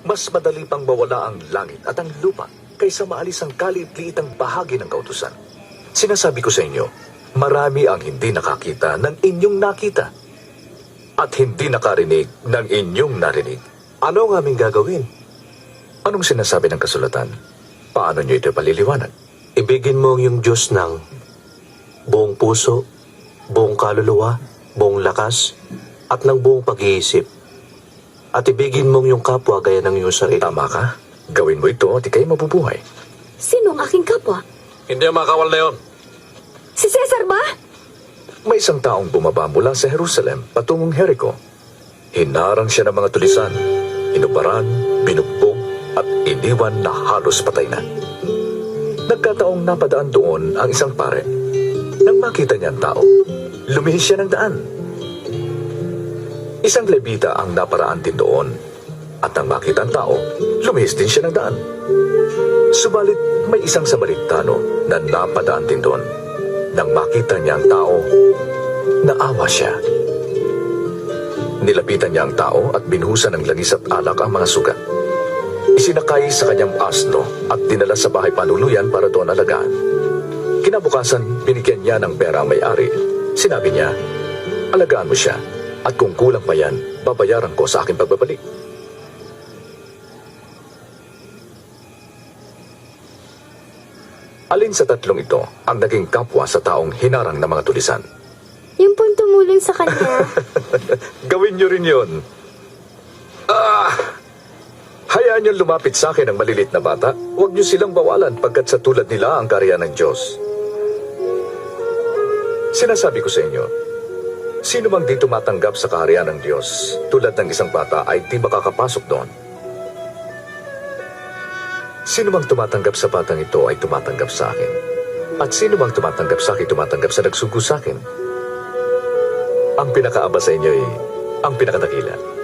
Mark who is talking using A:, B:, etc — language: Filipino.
A: Mas madali pang mawala ang langit at ang lupa kaysa maalis ang kaliit-liitang bahagi ng kautusan. Sinasabi ko sa inyo, marami ang hindi nakakita ng inyong nakita at hindi nakarinig ng inyong narinig. Ano ang aming gagawin? Anong sinasabi ng kasulatan? Paano nyo ito paliliwanag?
B: Ibigin mo ang iyong Diyos ng buong puso, buong kaluluwa, buong lakas, at ng buong pag-iisip. At ibigin mo ang iyong kapwa gaya ng iyong sarili.
A: Tama ka. Gawin mo ito at ikay mabubuhay.
C: Sino ang aking kapwa?
D: Hindi ang makawal na yun.
C: Si Cesar ba?
A: May isang taong bumaba mula sa Jerusalem patungong Jericho. Hinarang siya ng mga tulisan, inubaran, binugbog, at iniwan na halos patay na. Nagkataong napadaan doon ang isang pare. Nang makita niya ang tao, lumihis siya ng daan. Isang Levita ang naparaan din doon, at nang makita ang tao, lumihis din siya ng daan. Subalit may isang Samaritano na napadaan din doon. Nang makita niya ang tao, naawa siya. Nilapitan niya ang tao at binuhusan ng langis at alak ang mga sugat. Isinakay sa kanyang asno at dinala sa bahay panuluyan para doon alagaan. Kinabukasan, binigyan niya ng pera ang may-ari. Sinabi niya, alagaan mo siya at kung kulang pa yan, babayaran ko sa aking pagbabalik. Alin sa tatlong ito ang naging kapwa sa taong hinarang ng mga tulisan?
C: Yung pong tumulong sa kanya.
A: Gawin niyo rin yun. Hayaan niyo lumapit sa akin ang malilit na bata. Huwag niyo silang bawalan pagkat sa tulad nila ang karya ng Diyos. Sinasabi ko sa inyo, sino mang di tumatanggap sa kaharian ng Diyos tulad ng isang bata ay di makakapasok doon. Sino mang tumatanggap sa batang ito ay tumatanggap sa akin. At sino mang tumatanggap sa akin, tumatanggap sa nagsugo sa akin. Ang pinakaaba sa inyo ay ang pinakadakila.